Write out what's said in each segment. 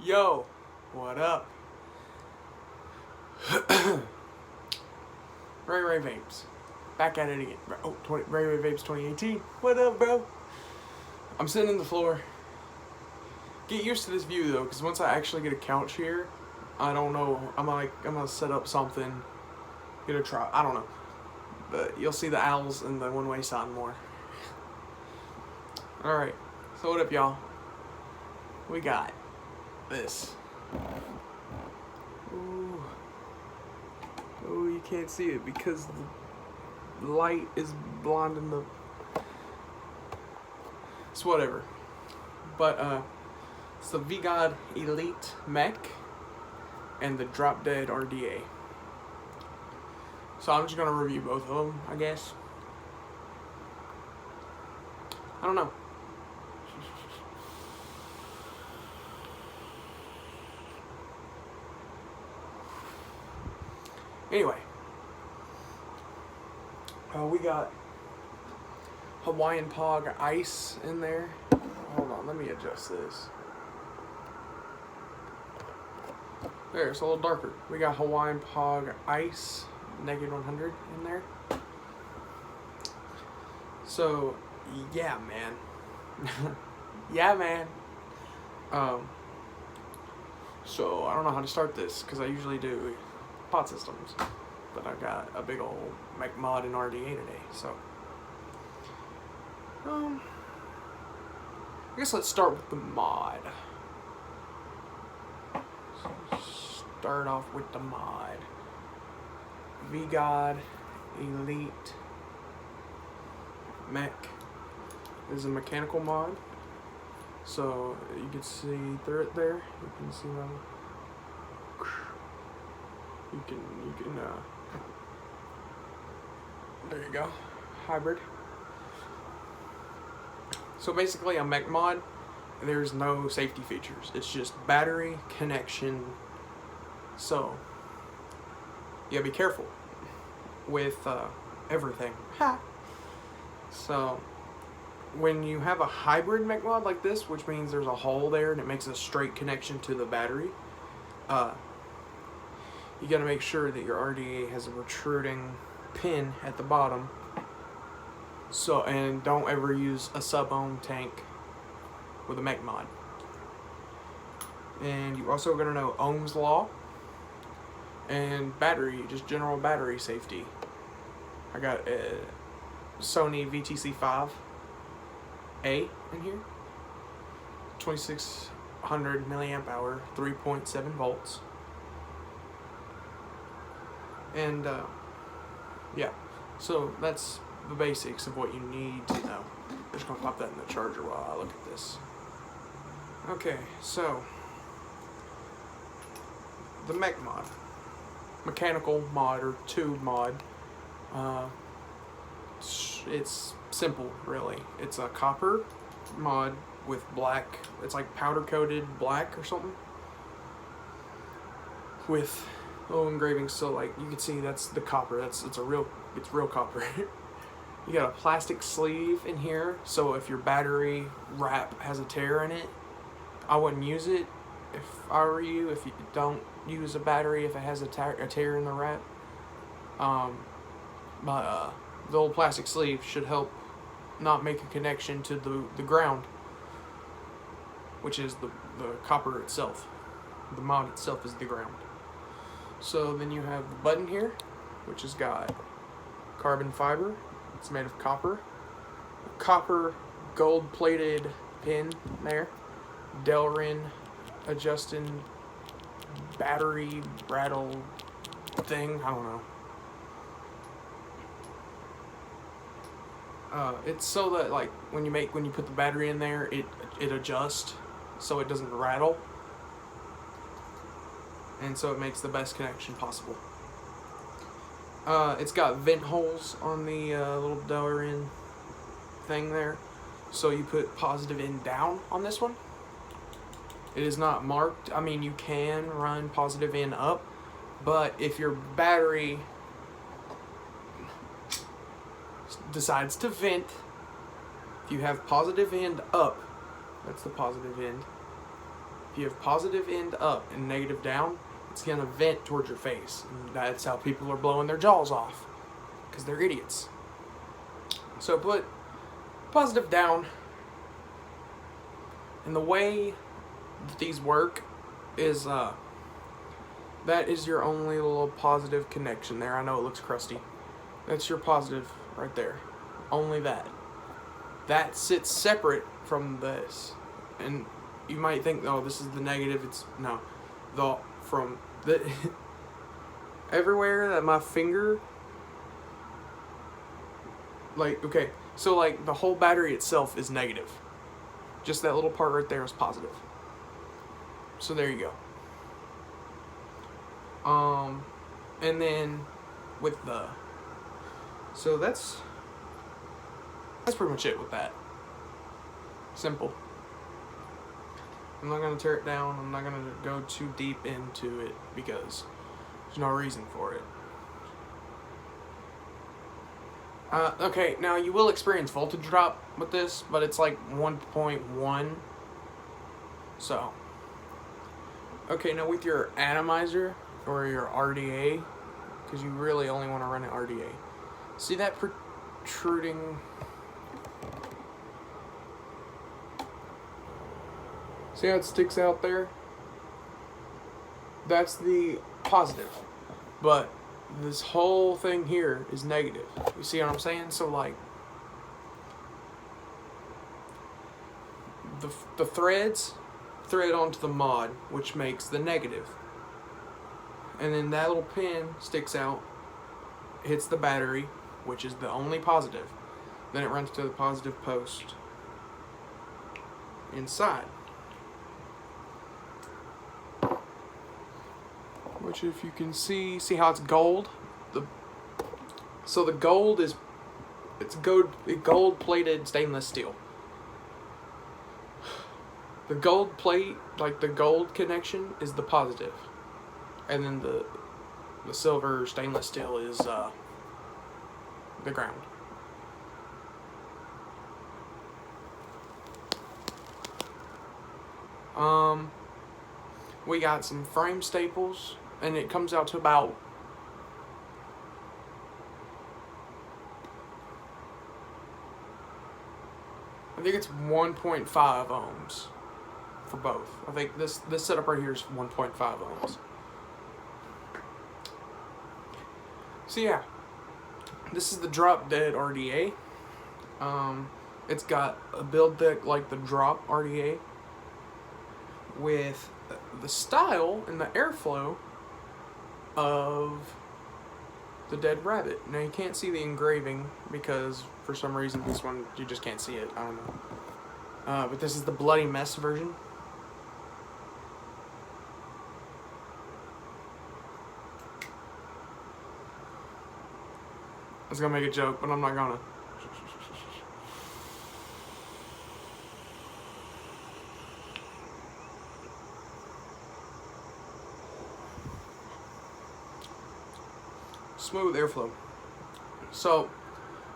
Yo, what up? Ray Vapes. Back at it again. Ray Vapes 2018. What up, bro? I'm sitting on the floor. Get used to this view though, because once I actually get a couch here, I don't know. I'm gonna set up something. Get a try. I don't know. But you'll see the owls and the one-way sign more. Alright. So what up, y'all? We got this. Ooh. Oh, you can't see it because the light is blinding the... It's whatever. But, it's the vgod Elite Mech and the Drop Dead RDA. So I'm just gonna review both of them, I guess. I don't know. Anyway, we got Hawaiian Pog Ice in there. Hold on, let me adjust this. There, it's a little darker. We got Hawaiian Pog Ice, negative 100 in there. So, yeah, man. Yeah, man. So, I don't know how to start this, because I usually do pod systems, but I got a big old mech mod in RDA today, so I guess let's start with the mod. Start off with the mod. vgod Elite Mech is a mechanical mod, so you can see through it there. You can see them. You can, there you go, hybrid. So basically a mech mod, there's no safety features. It's just battery, connection. So, you gotta be careful with everything. Ha! So, when you have a hybrid mech mod like this, which means there's a hole there and it makes a straight connection to the battery, you gotta make sure that your RDA has a protruding pin at the bottom. So, and don't ever use a sub-ohm tank with a mech mod. And you're also gonna know Ohm's law and battery, just general battery safety. I got a Sony VTC5A in here, 2600 milliamp hour, 3.7 volts. And yeah, so that's the basics of what you need to know. I'm just gonna pop that in the charger while I look at this. Okay, so the mech mod, mechanical mod or tube mod. It's simple, really. It's a copper mod with black. It's like powder coated black or something with little engravings. So like you can see, that's the copper. It's real copper. You got a plastic sleeve in here, so if your battery wrap has a tear in it, I wouldn't use it if I were you. If you don't use a battery if it has a tear in the wrap. But the old plastic sleeve should help not make a connection to the ground, which is the copper itself. The mod itself is the ground. So then you have the button here, which has got carbon fiber. It's made of copper. Copper gold-plated pin there. Delrin adjusting battery rattle thing. I don't know. It's so that like when you put the battery in there, it adjusts so it doesn't rattle. And so it makes the best connection possible. It's got vent holes on the little Delrin thing there. So you put positive in down on this one. It is not marked. I mean, you can run positive in up, but if your battery decides to vent, if you have positive end up, that's the positive end, If you have positive end up and negative down, it's going to vent towards your face. And that's how people are blowing their jaws off, because they're idiots. So put positive down. And the way that these work is that is your only little positive connection there. I know it looks crusty. That's your positive right there. Only that. That sits separate from this. And you might think, oh, this is the negative. It's no. From the everywhere that my finger, like, okay, so like the whole battery itself is negative. Just that little part right there is positive. So there you go. And then with the, so that's pretty much it with that. Simple. I'm not going to tear it down. I'm not going to go too deep into it because there's no reason for it. Okay, now you will experience voltage drop with this, but it's like 1.1. So, okay, now with your atomizer or your RDA, because you really only want to run an RDA. See that protruding? See how it sticks out there? That's the positive. But this whole thing here is negative. You see what I'm saying? So like the threads thread onto the mod, which makes the negative. And then that little pin sticks out, hits the battery, which is the only positive. Then it runs to the positive post inside. Which, if you can see how it's gold. So the gold is, it's gold plated stainless steel. The gold plate, like the gold connection, is the positive, and then the silver stainless steel is the ground. We got some frame staples, and it comes out to about I think it's 1.5 ohms for both. I think this setup right here is 1.5 ohms. So yeah, this is the drop dead RDA. It's got a build deck like the drop RDA with the style and the airflow of the dead rabbit. Now you can't see the engraving because for some reason this one you just can't see it. I don't know. But this is the bloody mess version. I was gonna make a joke, but I'm not gonna. Smooth airflow. So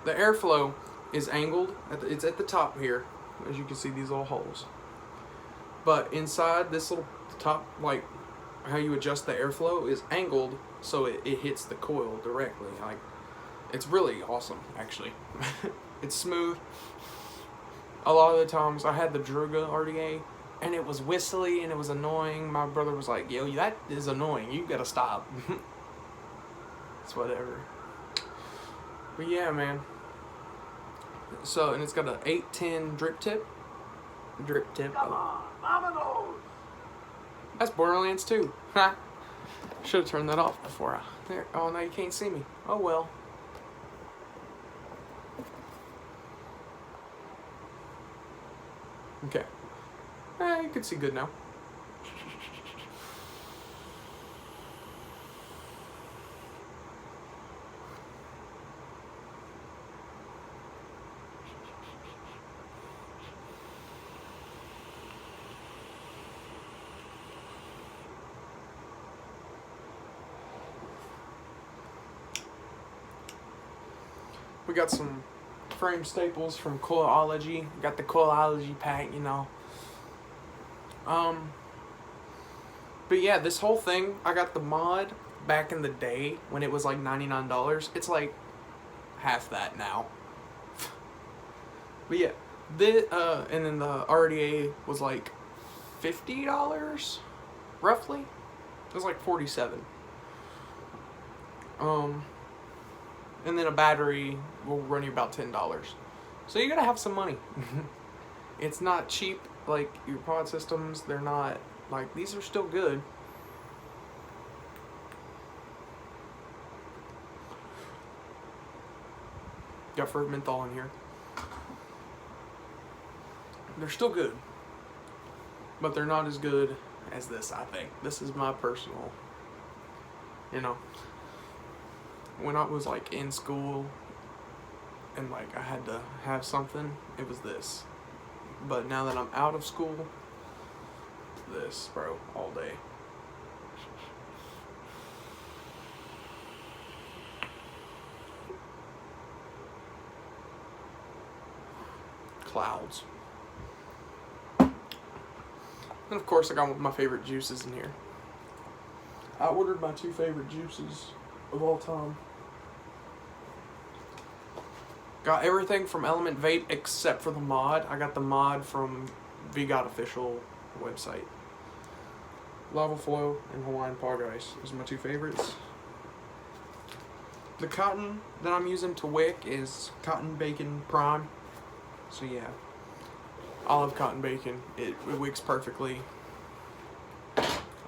the airflow is angled. It's at the top here, as you can see these little holes. But inside this little top, like how you adjust the airflow, is angled so it hits the coil directly. Like, it's really awesome, actually. It's smooth. A lot of the times I had the Druga RDA and it was whistly and it was annoying. My brother was like, yo, that is annoying. You gotta stop. It's whatever. But yeah, man. So, and it's got an 810 drip tip. Come on, Mama knows. That's Borderlands 2. Ha! Should have turned that off before there. Oh, now you can't see me. Oh well. Okay. You can see good now. We got some frame staples from Coilology. Got the Coilology pack, you know. But yeah, this whole thing, I got the mod back in the day when it was like $99. It's like half that now. But yeah, and then the RDA was like $50, roughly. It was like 47. And then a battery will run you about $10. So you gotta have some money. It's not cheap like your pod systems. They're not like, these are still good. Got fruit menthol in here. They're still good, but they're not as good as this, I think. This is my personal, when I was like in school and like I had to have something, it was this. But now that I'm out of school, this, bro, all day. Clouds. And of course I got my favorite juices in here. I ordered my 2 favorite juices of all time. Got everything from Element Vape except for the mod. I got the mod from vgod official website. Lava Flow and Hawaiian Pog Ice. Those are my 2 favorites. The cotton that I'm using to wick is Cotton Bacon Prime. So yeah, I love cotton bacon. It wicks perfectly.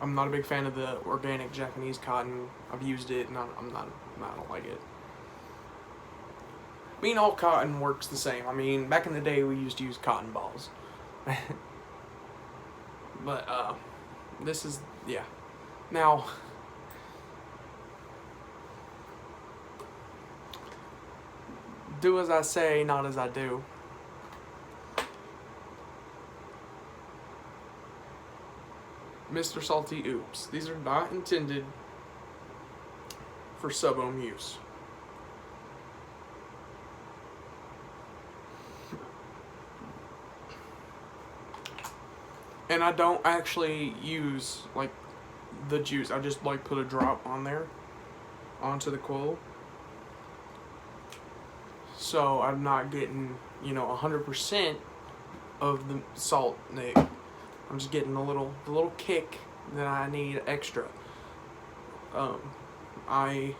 I'm not a big fan of the organic Japanese cotton. I've used it and I don't like it. I mean, all cotton works the same. I mean, back in the day we used to use cotton balls. But this is, yeah. Now, do as I say, not as I do. Mr. Salty Oops. These are not intended for sub-ohm use. And I don't actually use like the juice. I just like put a drop on there onto the coil. So I'm not getting, 100% of the salt nick. I'm just getting the little kick that I need extra. I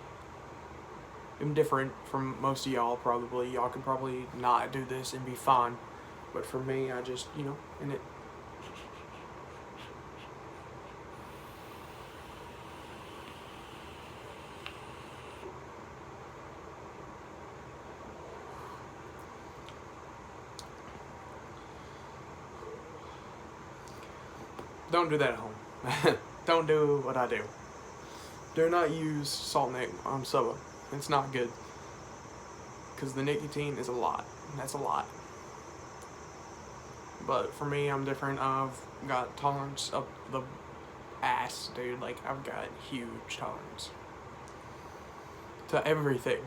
am different from most of y'all probably. Y'all can probably not do this and be fine. But for me, I just, and it. Don't do that at home. Don't do what I do. Do not use salt nick on sub. It's not good. Because the nicotine is a lot. That's a lot. But for me, I'm different. I've got tolerance up the ass, dude. Like, I've got huge tolerance to everything.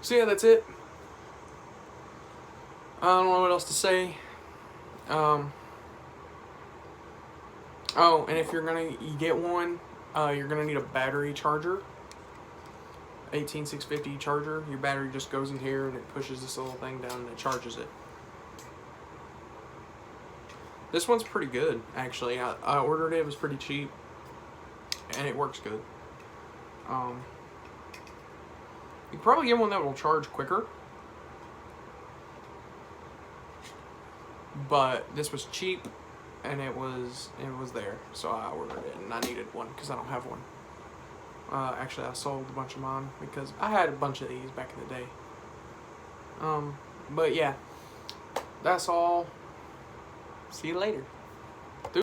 So yeah, that's it. I don't know what else to say. Oh, and if you're gonna get one, you're gonna need a battery charger. 18650 charger. Your battery just goes in here and it pushes this little thing down and it charges it. This one's pretty good, actually. I ordered it. It was pretty cheap, and it works good. You can probably get one that will charge quicker, but this was cheap, and it was there, so I ordered it, and I needed one because I don't have one. Actually, I sold a bunch of mine because I had a bunch of these back in the day. But yeah, that's all. See you later.